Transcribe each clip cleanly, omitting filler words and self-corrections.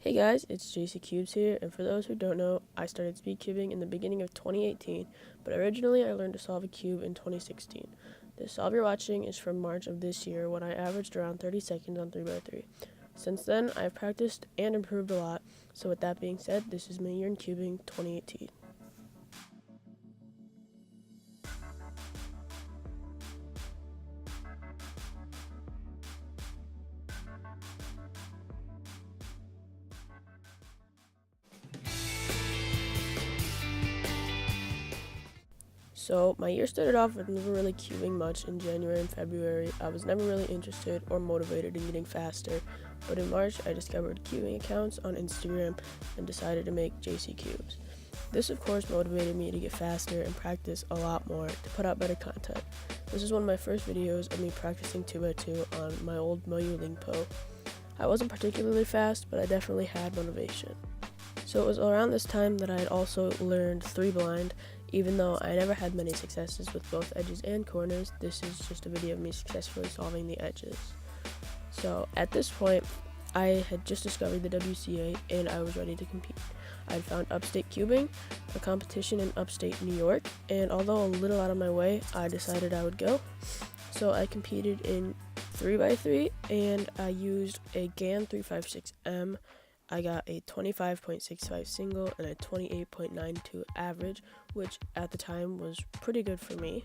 Hey guys, it's JC Cubes here, and for those who don't know, I started Speedcubing in the beginning of 2018, but originally I learned to solve a cube in 2016. The solve you're watching is from March of this year when I averaged around 30 seconds on 3x3. Since then, I've practiced and improved a lot, so with that being said, this is my year in cubing 2018. So my year started off with never really cubing much in January and February. I was never really interested or motivated in getting faster, but in March I discovered cubing accounts on Instagram and decided to make JC Cubes. This of course motivated me to get faster and practice a lot more to put out better content. This is one of my first videos of me practicing 2x2 on my old Moyu Lingpo. I wasn't particularly fast, but I definitely had motivation. So it was around this time that I had also learned 3 blind. Even though I never had many successes with both edges and corners, this is just a video of me successfully solving the edges. So at this point, I had just discovered the WCA and I was ready to compete. I had found Upstate Cubing, a competition in upstate New York, and although a little out of my way, I decided I would go. So I competed in 3x3 and I used a GAN 356M. I got a 25.65 single and a 28.92 average, which at the time was pretty good for me.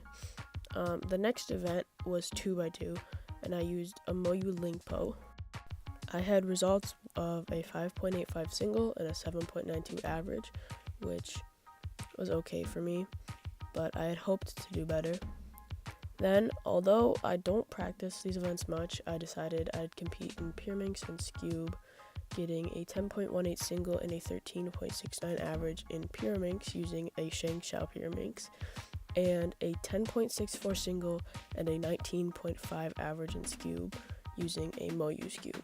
The next event was 2x2, and I used a Moyu Lingpo. I had results of a 5.85 single and a 7.92 average, which was okay for me, but I had hoped to do better. Then, although I don't practice these events much, I decided I'd compete in Pyraminx and Scube, getting a 10.18 single and a 13.69 average in Pyraminx using a Shangshao Pyraminx, and a 10.64 single and a 19.5 average in Scube using a Moyu Scube.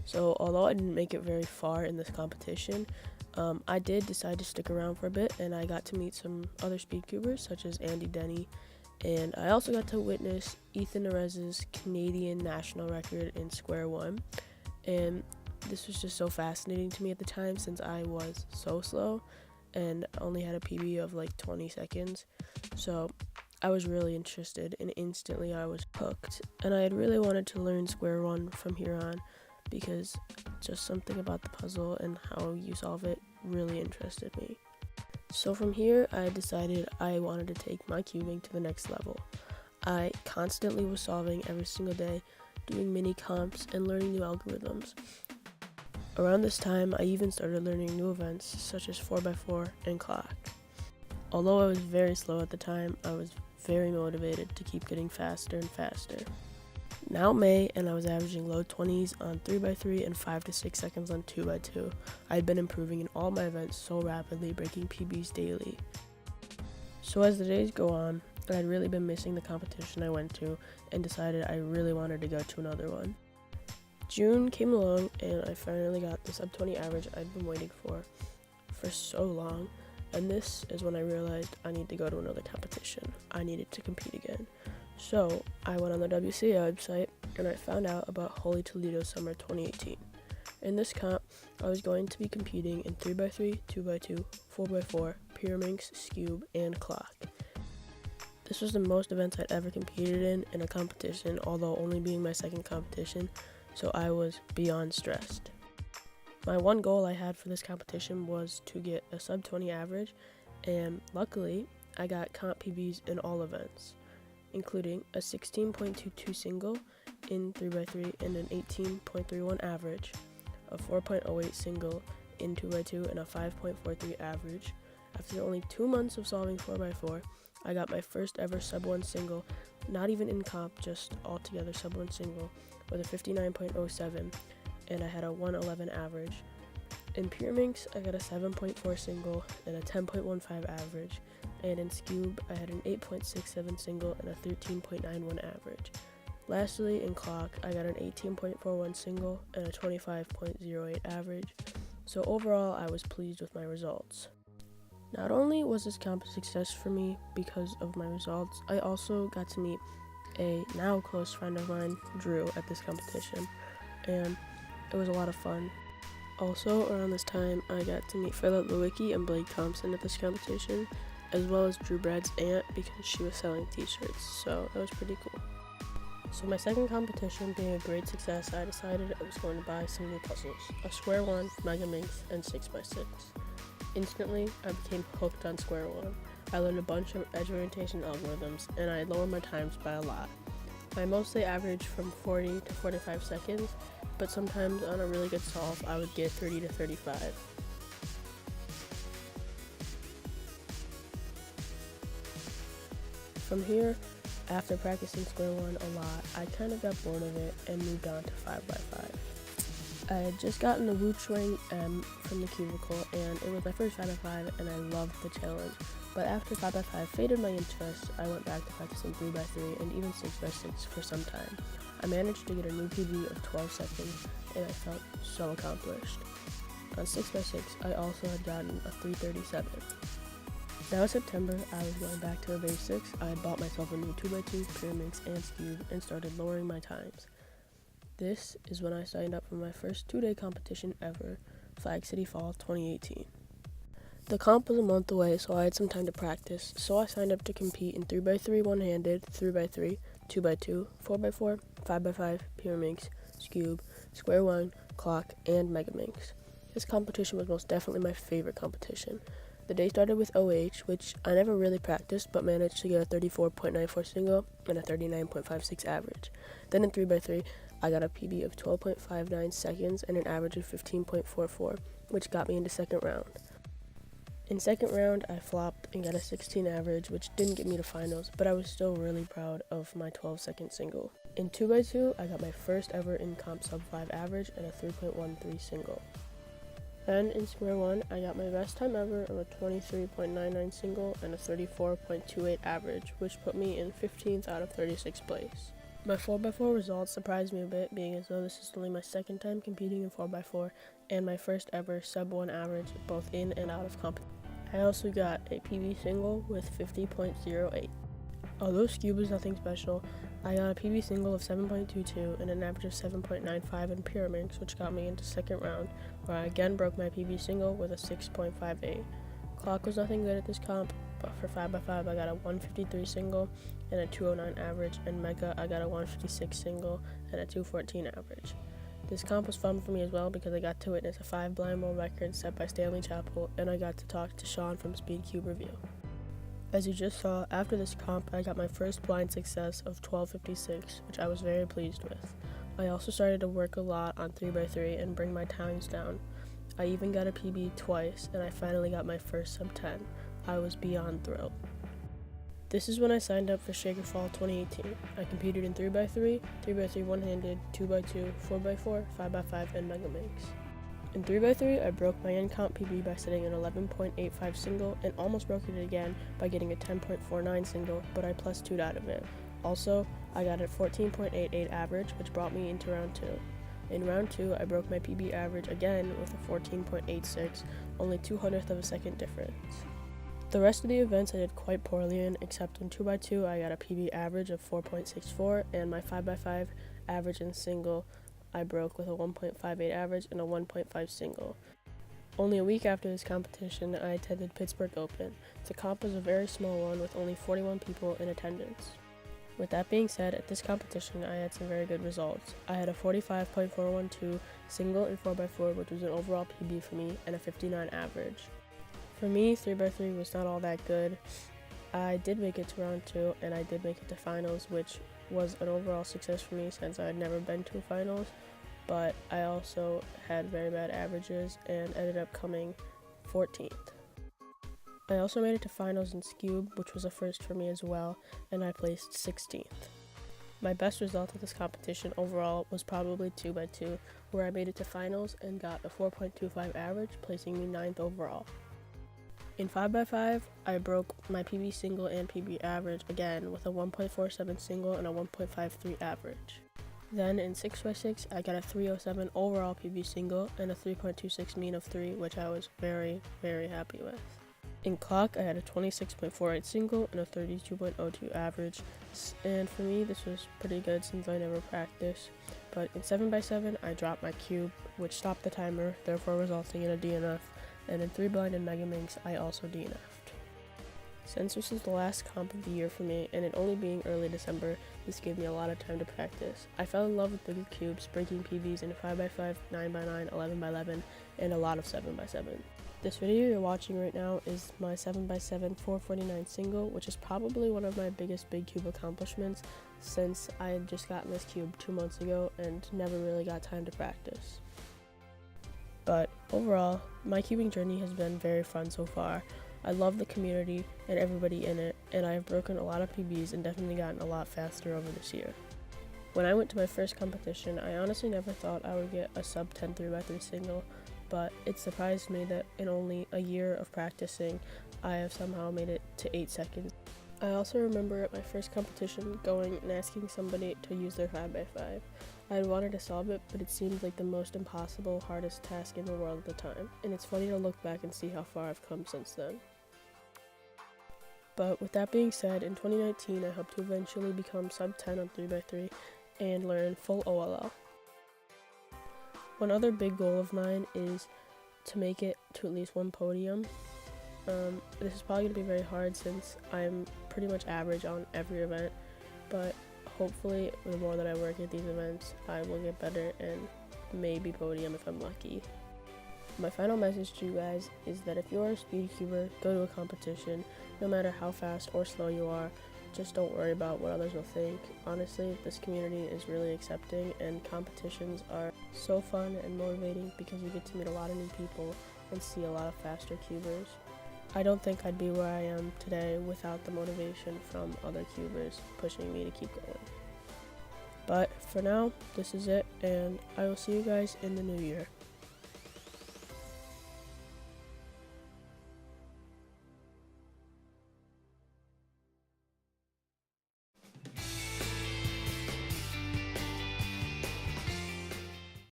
So although I didn't make it very far in this competition, I did decide to stick around for a bit, and I got to meet some other Speedcubers such as Andy Denny, and I also got to witness Ethan Nerez's Canadian national record in Square One, and this was just so fascinating to me at the time since I was so slow and only had a PB of like 20 seconds. So I was really interested and instantly I was hooked. And I had really wanted to learn Square One from here on because just something about the puzzle and how you solve it really interested me. So from here I decided I wanted to take my cubing to the next level. I constantly was solving every single day, doing mini comps and learning new algorithms. Around this time, I even started learning new events such as 4x4 and clock. Although I was very slow at the time, I was very motivated to keep getting faster and faster. Now May, and I was averaging low 20s on 3x3 and 5 to 6 seconds on 2x2. I had been improving in all my events so rapidly, breaking PBs daily. So as the days go on, I had really been missing the competition I went to and decided I really wanted to go to another one. June came along and I finally got the sub 20 average I'd been waiting for so long, and this is when I realized I need to go to another competition. I needed to compete again. So I went on the WCA website and I found out about Holy Toledo Summer 2018. In this comp, I was going to be competing in 3x3, 2x2, 4x4, Pyraminx, Scube, and clock. This was the most events I'd ever competed in a competition, although only being my second competition, so I was beyond stressed. My one goal I had for this competition was to get a sub 20 average, and luckily I got comp PBs in all events, including a 16.22 single in 3x3 and an 18.31 average, a 4.08 single in 2x2 and a 5.43 average. After only 2 months of solving 4x4, I got my first ever sub 1 single, not even in comp, just altogether sub 1 single, with a 59.07, and I had a 111 average. In Pyraminx, I got a 7.4 single and a 10.15 average, and in Scube, I had an 8.67 single and a 13.91 average. Lastly, in clock, I got an 18.41 single and a 25.08 average, so overall I was pleased with my results. Not only was this comp a success for me because of my results, I also got to meet a now close friend of mine, Drew, at this competition, and it was a lot of fun. Also, around this time, I got to meet Philip Lewicki and Blake Thompson at this competition, as well as Drew Brad's aunt because she was selling t-shirts, so that was pretty cool. So my second competition being a great success, I decided I was going to buy some new puzzles, a Square One, Mega Minx, and 6x6. Instantly, I became hooked on Square One. I learned a bunch of edge orientation algorithms, and I lowered my times by a lot. I mostly averaged from 40 to 45 seconds, but sometimes on a really good solve, I would get 30 to 35. From here, after practicing Square One a lot, I kind of got bored of it and moved on to 5x5. I had just gotten the Wu Chuang M from the cubicle, and it was my first 5x5, and I loved the challenge. But after 5x5 faded my interest, I went back to practicing 3x3 and even 6x6 for some time. I managed to get a new PB of 12 seconds, and I felt so accomplished. On 6x6, I also had gotten a 3:37. Now in September, I was going back to the basics. I had bought myself a new 2x2 pyramids and cube and started lowering my times. This is when I signed up for my first 2-day competition ever, Flag City Fall 2018. The comp was a month away, so I had some time to practice, so I signed up to compete in 3x3 one-handed, 3x3, 2x2, 4x4, 5x5, pyramids, cube, Square One, clock, and Mega Minx. This competition was most definitely my favorite competition. The day started with OH, which I never really practiced, but managed to get a 34.94 single and a 39.56 average. Then in 3x3, I got a PB of 12.59 seconds and an average of 15.44, which got me into second round. In second round, I flopped and got a 16 average, which didn't get me to finals, but I was still really proud of my 12-second single. In 2x2, I got my first ever in comp sub 5 average and a 3.13 single. Then in Square One, I got my best time ever of a 23.99 single and a 34.28 average, which put me in 15th out of 36th place. My 4x4 results surprised me a bit, being as though this is only my second time competing in 4x4 and my first ever sub 1 average, both in and out of competition. I also got a PB single with 50.08. Although Cube was nothing special, I got a PB single of 7.22 and an average of 7.95 in pyramids, which got me into second round, where I again broke my PB single with a 6.58. Clock was nothing good at this comp, but for 5x5 I got a 153 single and a 209 average, and Mega I got a 156 single and a 214 average. This comp was fun for me as well because I got to witness a 5 blind bowl record set by Stanley Chappell, and I got to talk to Sean from Speedcube Review. As you just saw, after this comp I got my first blind success of 12.56, which I was very pleased with. I also started to work a lot on 3x3 and bring my times down. I even got a PB twice, and I finally got my first sub 10. I was beyond thrilled. This is when I signed up for Shaker Fall 2018. I competed in 3x3, 3x3 one-handed, 2x2, 4x4, 5x5, and Mega Minx. In 3x3, I broke my in-comp PB by setting an 11.85 single and almost broke it again by getting a 10.49 single, but I plus 2'd out of it. Also, I got a 14.88 average, which brought me into round 2. In round 2, I broke my PB average again with a 14.86, only 0.02 of a second difference. The rest of the events I did quite poorly in, except in 2x2 I got a PB average of 4.64, and my 5x5 average and single I broke with a 1.58 average and a 1.5 single. Only a week after this competition, I attended Pittsburgh Open. The comp was a very small one with only 41 people in attendance. With that being said, at this competition I had some very good results. I had a 45.412 single in 4x4, which was an overall PB for me, and a 59 average. For me, 3x3 was not all that good. I did make it to round 2, and I did make it to finals, which was an overall success for me since I had never been to finals, but I also had very bad averages and ended up coming 14th. I also made it to finals in Cube, which was a first for me as well, and I placed 16th. My best result at this competition overall was probably 2x2, where I made it to finals and got a 4.25 average, placing me 9th overall. In 5x5, I broke my PB single and PB average again with a 1.47 single and a 1.53 average. Then in 6x6, I got a 307 overall PB single and a 3.26 mean of 3, which I was very, very happy with. In clock, I had a 26.48 single and a 32.02 average, and for me this was pretty good since I never practiced. But in 7x7, I dropped my cube, which stopped the timer, therefore resulting in a DNF, and in 3 blind and Mega Minx, I also DNF'd. Since this is the last comp of the year for me, and it only being early December, this gave me a lot of time to practice. I fell in love with bigger cubes, breaking PBs in 5x5, 9x9, 11x11, and a lot of 7x7. This video you're watching right now is my 7x7 449 single, which is probably one of my biggest big cube accomplishments since I had just gotten this cube 2 months ago and never really got time to practice. But overall, my cubing journey has been very fun so far. I love the community and everybody in it, and I have broken a lot of PBs and definitely gotten a lot faster over this year. When I went to my first competition, I honestly never thought I would get a sub 10 3x3 single, but it surprised me that in only a year of practicing, I have somehow made it to 8 seconds. I also remember at my first competition going and asking somebody to use their 5x5. I had wanted to solve it, but it seemed like the most impossible, hardest task in the world at the time, and it's funny to look back and see how far I've come since then. But with that being said, in 2019 I hope to eventually become sub 10 on 3x3 and learn full OLL. One other big goal of mine is to make it to at least one podium. This is probably going to be very hard since I'm pretty much average on every event, but hopefully the more that I work at these events, I will get better and maybe podium if I'm lucky. My final message to you guys is that if you're a Speedcuber, go to a competition, no matter how fast or slow you are. Just don't worry about what others will think. Honestly, this community is really accepting, and competitions are so fun and motivating because you get to meet a lot of new people and see a lot of faster cubers. I don't think I'd be where I am today without the motivation from other cubers pushing me to keep going. But for now, this is it, and I will see you guys in the new year.